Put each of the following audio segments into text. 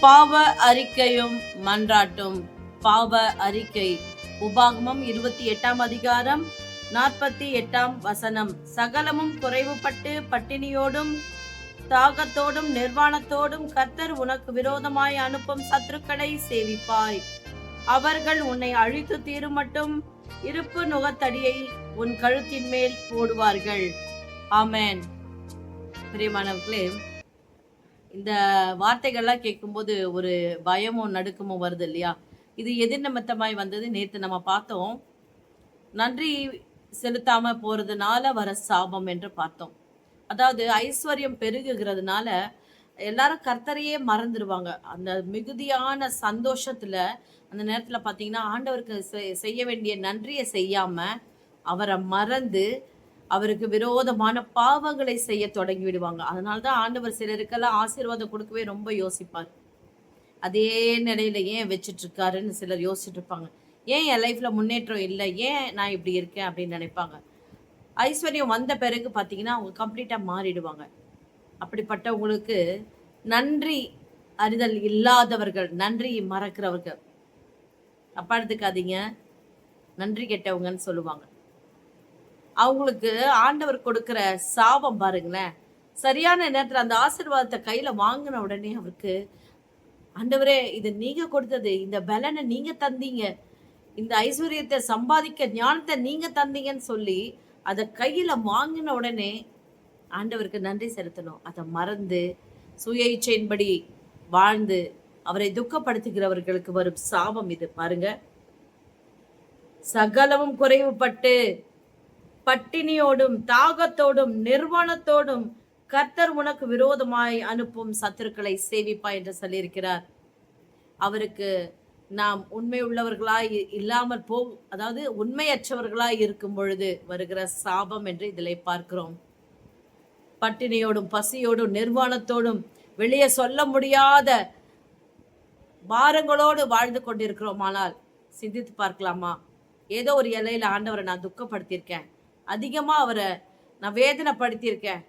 பாவ அறிக்கையும் மன்றாட்டும். பாவ அறிக்கை. உபாகமம் 28 அதிகாரம் 48 சகலமும் குறைவுபட்டு பட்டினியோடும் தாகத்தோடும் நிர்வாணத்தோடும் கர்த்தர் உனக்கு விரோதமாய் அனுப்பும் சத்துருக்களை சேவிப்பாய். அவர்கள் உன்னை அழித்து தீரும் மட்டும் இருப்பு நுகத்தடியை உன் கழுத்தின் மேல் போடுவார்கள். ஆமென். பிரியமானவர்களே, இந்த வார்த்தைகள்லாம் கேட்கும்போது ஒரு பயமும் நடுக்கமும் வருது இல்லையா? இது எதிர் நிமித்தமாய் வந்தது. நேற்று நம்ம பார்த்தோம், நன்றி செலுத்தாம போறதுனால வர சாபம் என்று பார்த்தோம். அதாவது ஐஸ்வர்யம் பெருகுகிறதுனால எல்லாரும் கர்த்தரையே மறந்துடுவாங்க. அந்த மிகுதியான சந்தோஷத்துல அந்த நேரத்துல பார்த்தீங்கன்னா, ஆண்டவருக்கு செய்ய வேண்டிய நன்றியை செய்யாம அவரை மறந்து அவருக்கு விரோதமான பாவங்களை செய்ய தொடங்கி விடுவாங்க. அதனால்தான் ஆண்டவர் சிலருக்கெல்லாம் ஆசீர்வாதம் கொடுக்கவே ரொம்ப யோசிப்பார். அதே நிலையில ஏன் வச்சுட்டு இருக்காருன்னு சிலர் யோசிச்சுட்டு இருப்பாங்க. ஏன் என் லைஃப்ல முன்னேற்றம் இல்லை, ஏன் நான் இப்படி இருக்கேன் அப்படின்னு நினைப்பாங்க. ஐஸ்வர்யம் வந்த பிறகு பார்த்தீங்கன்னா அவங்க கம்ப்ளீட்டா மாறிடுவாங்க. அப்படிப்பட்டவங்களுக்கு நன்றி அறிதல் இல்லாதவர்கள், நன்றி மறக்கிறவர்கள், அப்பா எடுத்துக்காதீங்க, நன்றி கெட்டவங்கன்னு சொல்லுவாங்க. அவங்களுக்கு ஆண்டவர் கொடுக்கிற சாபம் பாருங்களேன். சரியான நேரத்துல அந்த ஆசீர்வாதத்தை கையில வாங்கின உடனே அவருக்கு, ஆண்டவரே இது நீங்க கொடுத்தது, இந்த பலனை நீங்க தந்தீங்க, இந்த ஐஸ்வர்யத்தை சம்பாதிக்க ஞானத்தை நீங்க தந்தீங்கன்னு சொல்லி அதை கையில வாங்கின உடனே ஆண்டவருக்கு நன்றி செலுத்தணும். அதை மறந்து சுய இச்சையின்படி வாழ்ந்து அவரை துக்கப்படுத்துகிறவர்களுக்கு வரும் சாபம் இது பாருங்க. சகலமும் குறைவுபட்டு பட்டினியோடும் தாகத்தோடும் நிர்வாணத்தோடும் கர்த்தர் உனக்கு விரோதமாய் அனுப்பும் சத்துருக்களை சேவிப்பா என்று சொல்லியிருக்கிறார். அவருக்கு நாம் உண்மை உள்ளவர்களாய் இல்லாமல் அதாவது உண்மையற்றவர்களாய் இருக்கும் பொழுது வருகிற சாபம் என்று இதில் பார்க்கிறோம். பட்டினியோடும் பசியோடும் நிர்வாணத்தோடும் வெளியே சொல்ல முடியாத பாரங்களோடு வாழ்ந்து கொண்டிருக்கிறோம். ஆனால் சிந்தித்து பார்க்கலாமா? ஏதோ ஒரு எல்லையில ஆண்டவரை நான் துக்கப்படுத்தியிருக்கேன், அதிகமா அவரை நான் வேதனைப்படுத்தியிருக்கேன்,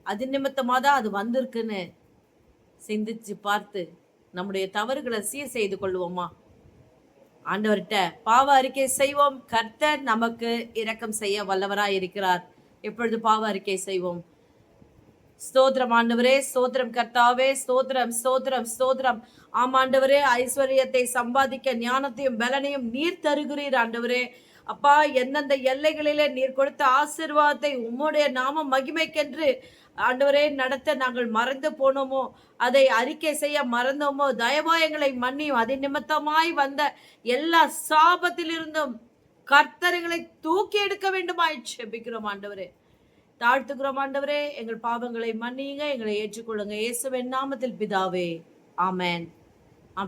அது நிமித்தமா தான் அது வந்திருக்குன்னு சிந்திச்சு பார்த்து நம்முடைய தவறுகளை சீர் செய்து கொள்வோமா? ஆண்டவர்கிட்ட பாவ அறிக்கை செய்வோம். கர்த்தர் நமக்கு இரக்கம் செய்ய வல்லவராய் இருக்கிறார். எப்பொழுது பாவ அறிக்கை செய்வோம். ஸ்தோத்திரம் ஆண்டவரே, ஸ்தோத்திரம் கர்த்தாவே, ஸ்தோத்திரம் ஸ்தோத்திரம் ஸ்தோத்திரம். ஆமாண்டவரே, ஐஸ்வர்யத்தை சம்பாதிக்க ஞானத்தையும் பலனையும் நீர் தருகிறீர் ஆண்டவரே. அப்பா, எந்தெந்த எல்லைகளிலே நீர் கொடுத்த ஆசீர்வாதத்தை உம்முடைய நாம மகிமைக்கென்று ஆண்டவரே நடத்த நாங்கள் மறந்து போனோமோ, அதை அறிக்கை செய்ய மறந்தோமோ, தயவாயங்களை மன்னியும். அதை நிமித்தமாய் வந்த எல்லா சாபத்திலிருந்தும் கர்த்தர்களை தூக்கி எடுக்க வேண்டுமாய் ஜெபிக்கிறோம் ஆண்டவரே. தாழ்த்துக்கிறோம் ஆண்டவரே. எங்கள் பாவங்களை மன்னியுங்க, எங்களை ஏற்றுக்கொள்ளுங்க. இயேசுவின் நாமத்தில் பிதாவே, ஆமென்.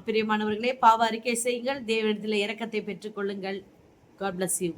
பிரியமானவர்களே, பாவ அறிக்கை செய்யுங்கள், தேவனிடத்தில் இரக்கத்தை பெற்றுக்கொள்ளுங்கள். God bless you.